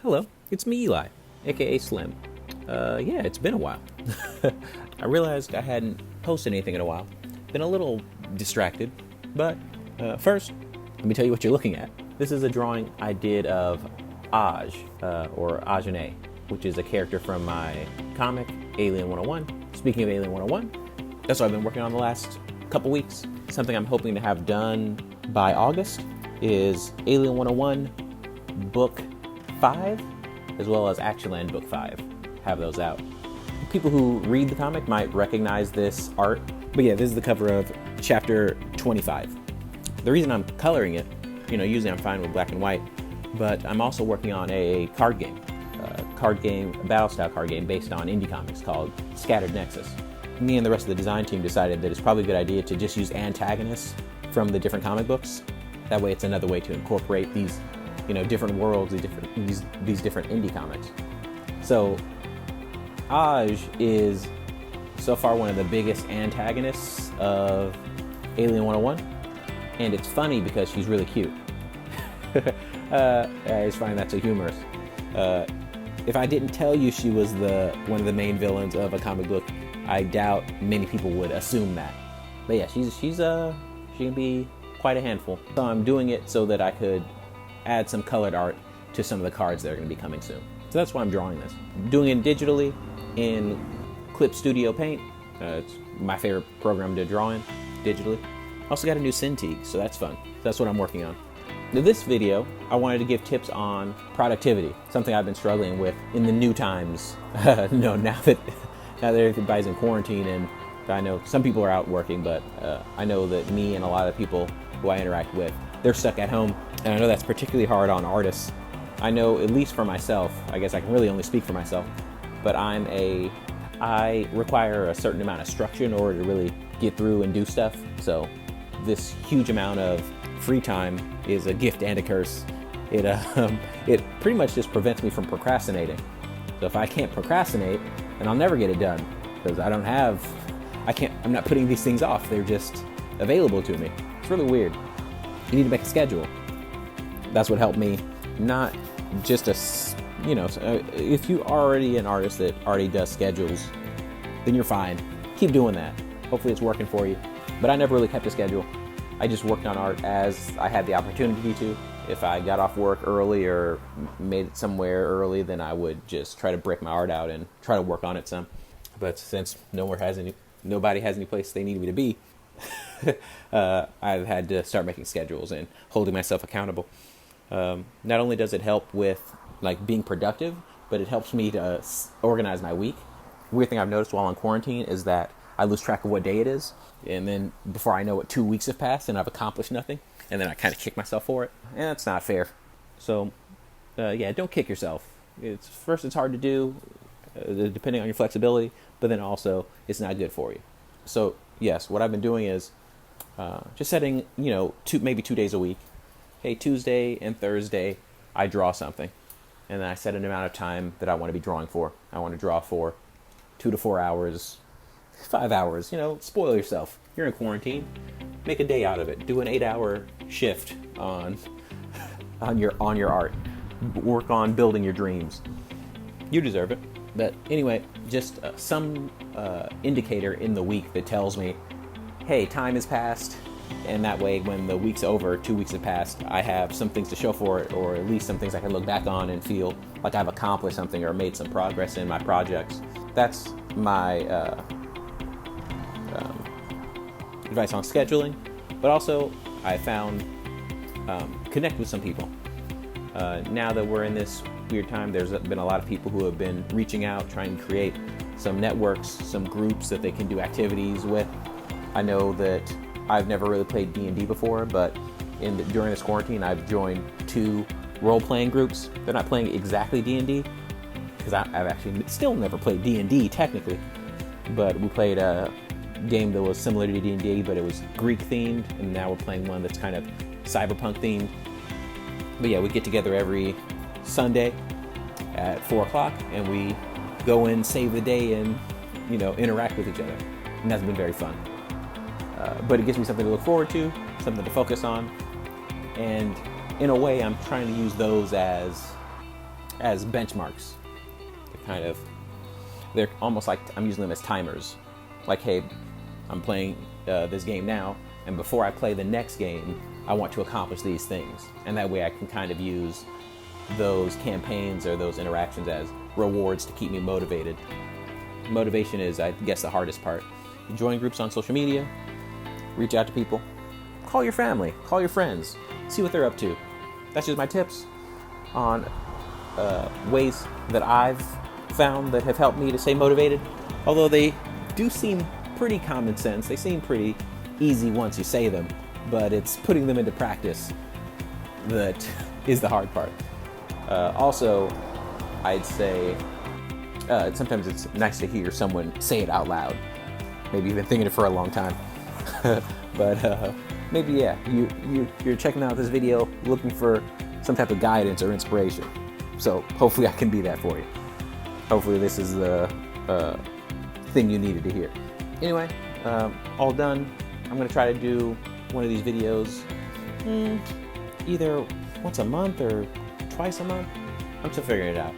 Hello, it's me, Eli, aka Slim. Yeah, it's been a while. I realized I hadn't posted anything in a while. Been a little distracted, but first, let me tell you what you're looking at. This is a drawing I did of Aj, or Ajane, which is a character from my comic, Alien 101. Speaking of Alien 101, that's what I've been working on the last couple weeks. Something I'm hoping to have done by August is Alien 101 Book 5, as well as Actionland Book 5. Have those out. People who read the comic might recognize this art, but yeah, this is the cover of chapter 25. The reason I'm coloring it, usually I'm fine with black and white, but I'm also working on a card game, a battle style card game based on indie comics called Scattered Nexus. Me and the rest of the design team decided that it's probably a good idea to just use antagonists from the different comic books. That way it's another way to incorporate these different worlds, these different indie comics. So Aj is so far one of the biggest antagonists of Alien 101, and it's funny because she's really cute. I just find that so humorous. If I didn't tell you she was one of the main villains of a comic book, I doubt many people would assume that. But yeah, she can be quite a handful. So I'm doing it so that I could add some colored art to some of the cards that are going to be coming soon. So that's why I'm drawing this. I'm doing it digitally in Clip Studio Paint. It's my favorite program to draw in digitally. Also got a new Cintiq, so that's fun. That's what I'm working on. In this video, I wanted to give tips on productivity, something I've been struggling with in the new times. Now that everybody's in quarantine, and I know some people are out working, but I know that me and a lot of people who I interact with, they're stuck at home, and I know that's particularly hard on artists. I know, at least for myself, I guess I can really only speak for myself, but I require a certain amount of structure in order to really get through and do stuff. So this huge amount of free time is a gift and a curse. It pretty much just prevents me from procrastinating. So if I can't procrastinate, then I'll never get it done, because I'm not putting these things off. They're just available to me. It's really weird. You need to make a schedule. That's what helped me. Not just if you are already an artist that already does schedules, then you're fine. Keep doing that. Hopefully it's working for you. But I never really kept a schedule. I just worked on art as I had the opportunity to. If I got off work early or made it somewhere early, then I would just try to break my art out and try to work on it some. But since nobody has any place they need me to be, I've had to start making schedules and holding myself accountable. Not only does it help with being productive, but it helps me to organize my week. Weird thing I've noticed while on quarantine is that I lose track of what day it is, and then before I know it, 2 weeks have passed and I've accomplished nothing, and then I kind of kick myself for it, and that's not fair. So don't kick yourself. It's hard to do, depending on your flexibility, but then also it's not good for you. So yes, what I've been doing is just setting maybe 2 days a week. Hey, Tuesday and Thursday I draw something, and then I set an amount of time that I want to be drawing for. I want to draw for 2 to 4 hours, 5 hours. Spoil yourself. You're in quarantine. Make a day out of it. Do an 8-hour shift on your art. Work on building your dreams. You deserve it. But anyway, just some indicator in the week that tells me, hey, time has passed. And that way, when the week's over, 2 weeks have passed, I have some things to show for it, or at least some things I can look back on and feel like I've accomplished something or made some progress in my projects. That's my advice on scheduling. But also, I found connect with some people. Now that we're in this weird time, there's been a lot of people who have been reaching out, trying to create some networks, some groups that they can do activities with. I know that I've never really played D&D before, but during this quarantine, I've joined 2 role-playing groups. They're not playing exactly D&D, because I've actually still never played D&D technically, but we played a game that was similar to D&D, but it was Greek-themed, and now we're playing one that's kind of cyberpunk-themed. But yeah, we get together every Sunday at 4 o'clock, and we go in, save the day, and interact with each other, and that's been very fun. But it gives me something to look forward to, something to focus on, and in a way I'm trying to use those as as benchmarks. They're almost like I'm using them as timers. Like, hey, I'm playing this game now, and before I play the next game, I want to accomplish these things. And that way I can kind of use those campaigns or those interactions as rewards to keep me motivated. Motivation is, I guess, the hardest part. Join groups on social media, reach out to people, call your family, call your friends, see what they're up to. That's just my tips on ways that I've found that have helped me to stay motivated. Although they do seem pretty common sense, they seem pretty easy once you say them, but it's putting them into practice that is the hard part. Also, I'd say sometimes it's nice to hear someone say it out loud. Maybe you've been thinking it for a long time. But maybe, yeah, you're checking out this video looking for some type of guidance or inspiration. So hopefully I can be that for you. Hopefully this is the thing you needed to hear. Anyway, all done. I'm going to try to do one of these videos either once a month or twice a month. I'm still figuring it out.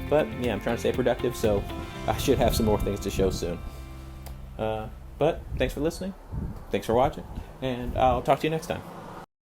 But yeah, I'm trying to stay productive, so I should have some more things to show soon. But thanks for listening. Thanks for watching, and I'll talk to you next time.